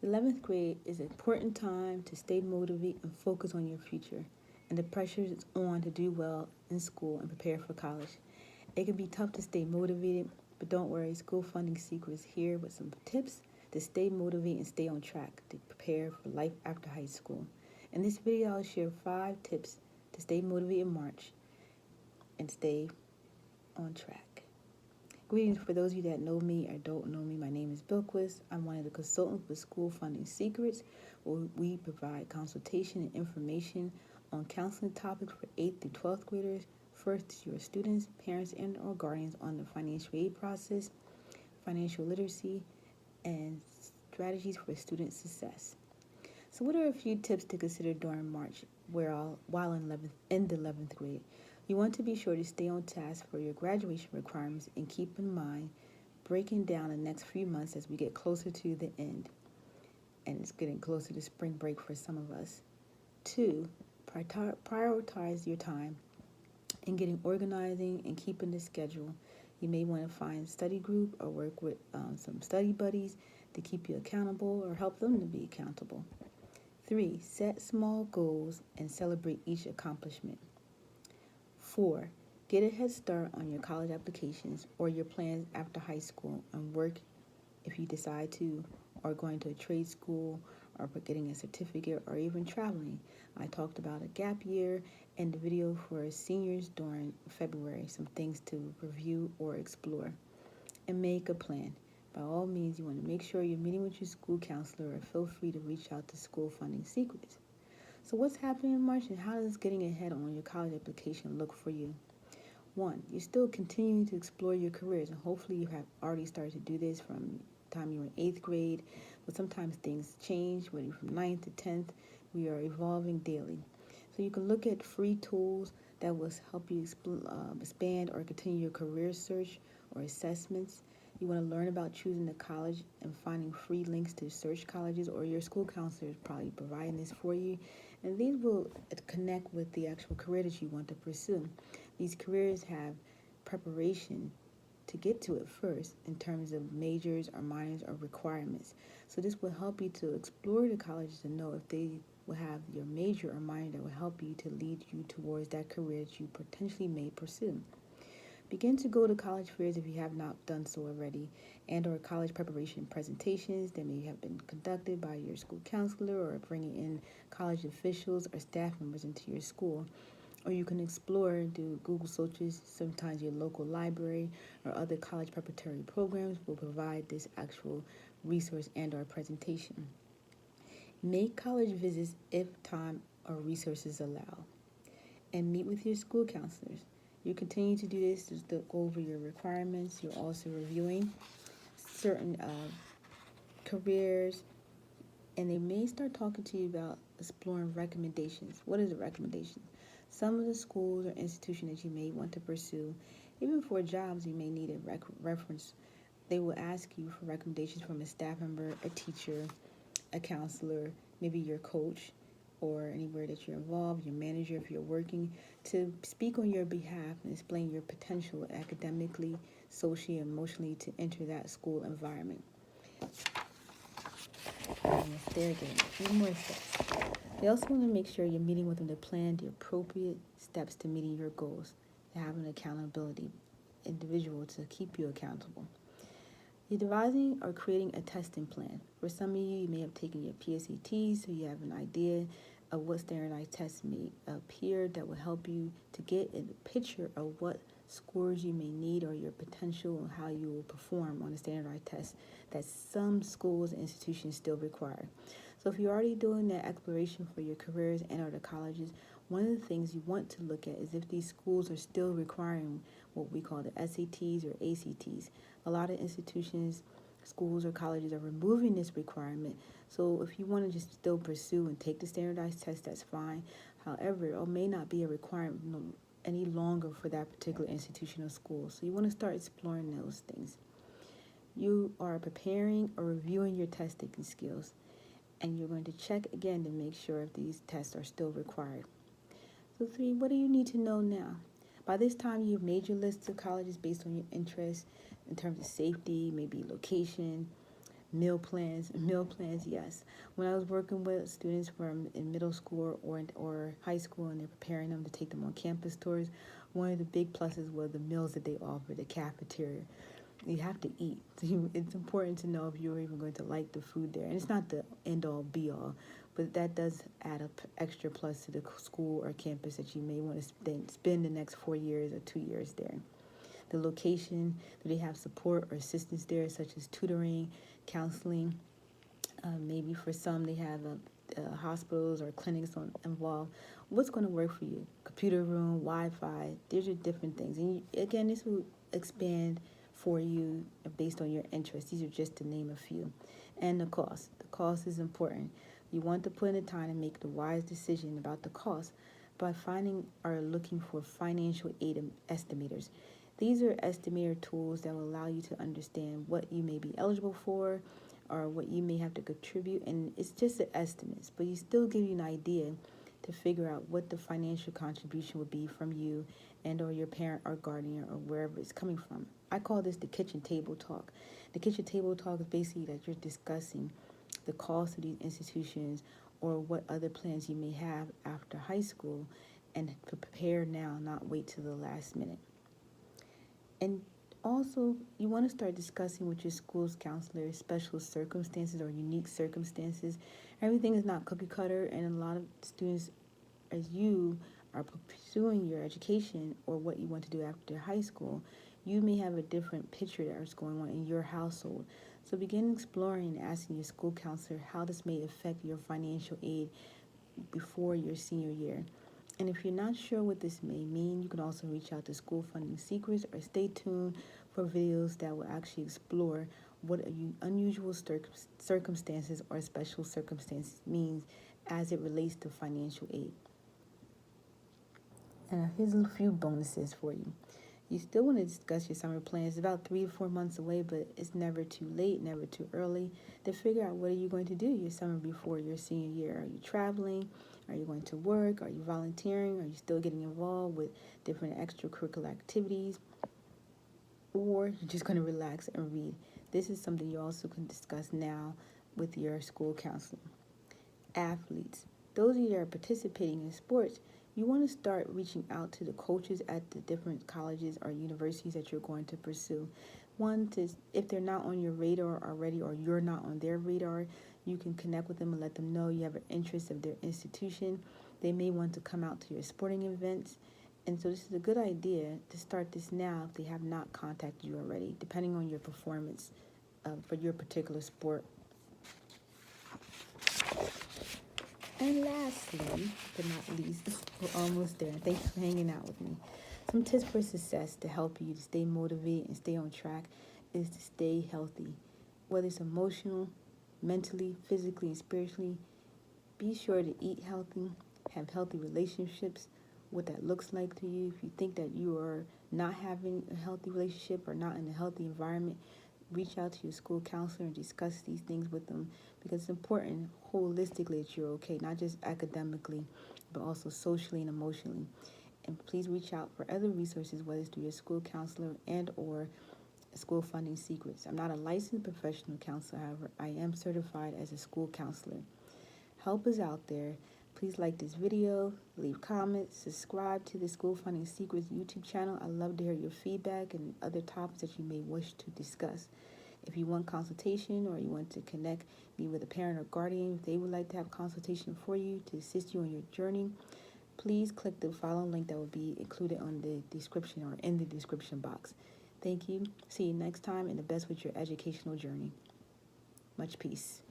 The 11th grade is an important time to stay motivated and focus on your future, and the pressure is on to do well in school and prepare for college. It can be tough to stay motivated, but don't worry, School Funding Secrets here with some tips to stay motivated and stay on track to prepare for life after high school. In this video, I'll share 5 tips to stay motivated in March and stay on track. Greetings for those of you that know me or don't know me. My name is Bilquis. I'm one of the consultants with School Funding Secrets, where we provide consultation and information on counseling topics for 8th through 12th graders, first-year students, parents, and or guardians on the financial aid process, financial literacy, and strategies for student success. So what are a few tips to consider during March while in the 11th grade? You want to be sure to stay on task for your graduation requirements and keep in mind breaking down the next few months as we get closer to the end. And it's getting closer to spring break for some of us. 2, prioritize your time in getting organizing and keeping the schedule. You may want to find a study group or work with some study buddies to keep you accountable or help them to be accountable. 3, set small goals and celebrate each accomplishment. 4, get a head start on your college applications or your plans after high school and work if you decide to, or going to a trade school, or getting a certificate, or even traveling. I talked about a gap year in the video for seniors during February, some things to review or explore. And make a plan. By all means, you want to make sure you're meeting with your school counselor, or feel free to reach out to School Funding Secrets. So what's happening in March, and how does getting ahead on your college application look for you? 1, you're still continuing to explore your careers, and hopefully you have already started to do this from the time you were in 8th grade, but sometimes things change, whether you're from 9th to 10th, we are evolving daily. So you can look at free tools that will help you expand or continue your career search or assessments. You want to learn about choosing the college and finding free links to search colleges, or your school counselor is probably providing this for you. And these will connect with the actual career that you want to pursue. These careers have preparation to get to it first in terms of majors or minors or requirements. So this will help you to explore the colleges and know if they will have your major or minor that will help you to lead you towards that career that you potentially may pursue. Begin to go to college fairs if you have not done so already, and or college preparation presentations that may have been conducted by your school counselor, or bringing in college officials or staff members into your school. Or you can explore and do Google searches. Sometimes your local library or other college preparatory programs will provide this actual resource and or presentation. Make college visits if time or resources allow. And meet with your school counselors. You continue to do this to go over your requirements. You're also reviewing certain careers, and they may start talking to you about exploring recommendations. What is a recommendation? Some of the schools or institutions that you may want to pursue, even for jobs, you may need a reference. They will ask you for recommendations from a staff member, a teacher, a counselor, maybe your coach, or anywhere that you're involved, your manager if you're working, to speak on your behalf and explain your potential academically, socially, and emotionally to enter that school environment. And there again, a few more steps. They also want to make sure you're meeting with them to plan the appropriate steps to meeting your goals, to have an accountability individual to keep you accountable. You're devising or creating a testing plan. For some of you, you may have taken your PSATs, so you have an idea of what standardized tests may appear that will help you to get a picture of what scores you may need or your potential and how you will perform on a standardized test that some schools and institutions still require. So if you're already doing that exploration for your careers and or the colleges, one of the things you want to look at is if these schools are still requiring what we call the SATs or ACTs. A lot of institutions, schools, or colleges are removing this requirement. So if you want to just still pursue and take the standardized test, that's fine. However, it may not be a requirement any longer for that particular institution or school. So you want to start exploring those things. You are preparing or reviewing your test taking skills, and you're going to check again to make sure if these tests are still required. So 3, what do you need to know now? By this time, you've made your list of colleges based on your interests in terms of safety, maybe location, Meal plans, yes. When I was working with students from in middle school or high school, and they're preparing them to take them on campus tours, one of the big pluses was the meals that they offer, the cafeteria. You have to eat. It's important to know if you're even going to like the food there. And it's not the end all be all, but that does add up extra plus to the school or campus that you may want to spend the next 4 years or 2 years there. The location, do they have support or assistance there, such as tutoring, counseling? Maybe for some they have hospitals or clinics involved. What's going to work for you? Computer room, Wi-Fi. These are different things. And again, this will expand for you based on your interests. These are just to name a few. And the cost. The cost is important. You want to put in the time and make the wise decision about the cost by finding or looking for financial aid estimators. These are estimator tools that will allow you to understand what you may be eligible for or what you may have to contribute. And it's just the estimates, but you still give you an idea to figure out what the financial contribution would be from you and or your parent or guardian or wherever it's coming from. I call this the kitchen table talk. The kitchen table talk is basically that you're discussing the cost of these institutions or what other plans you may have after high school, and to prepare now, not wait till the last minute. And also, you want to start discussing with your school's counselor special circumstances or unique circumstances. Everything is not cookie cutter, and a lot of students, as you are pursuing your education or what you want to do after high school, you may have a different picture that's going on in your household. So begin exploring and asking your school counselor how this may affect your financial aid before your senior year. And if you're not sure what this may mean, you can also reach out to School Funding Secrets or stay tuned for videos that will actually explore what unusual circumstances or special circumstances means as it relates to financial aid. And here's a few bonuses for you. You still want to discuss your summer plans. It's about 3 to 4 months away, but it's never too late, never too early to figure out what are you going to do your summer before your senior year. Are you traveling? Are you going to work? Are you volunteering? Are you still getting involved with different extracurricular activities? Or you're just going to relax and read. This is something you also can discuss now with your school counselor. Athletes. Those of you that are participating in sports, you want to start reaching out to the coaches at the different colleges or universities that you're going to pursue. One, if they're not on your radar already or you're not on their radar, you can connect with them and let them know you have an interest of their institution. They may want to come out to your sporting events. And so this is a good idea to start this now if they have not contacted you already, depending on your performance for your particular sport. And lastly, but not least, we're almost there. Thank you for hanging out with me. Some tips for success to help you to stay motivated and stay on track is to stay healthy. Whether it's emotional, mentally, physically, and spiritually, be sure to eat healthy, have healthy relationships, what that looks like to you. If you think that you are not having a healthy relationship or not in a healthy environment, reach out to your school counselor and discuss these things with them, because it's important holistically that you're okay, not just academically, but also socially and emotionally. And please reach out for other resources, whether it's through your school counselor and or School Funding Secrets. I'm not a licensed professional counselor, however, I am certified as a school counselor. Help is out there. Please like this video, leave comments, subscribe to the School Funding Secrets YouTube channel. I love to hear your feedback and other topics that you may wish to discuss. If you want consultation or you want to connect me with a parent or guardian, if they would like to have consultation for you to assist you on your journey, please click the following link that will be included on the description or in the description box. Thank you. See you next time, and the best with your educational journey. Much peace.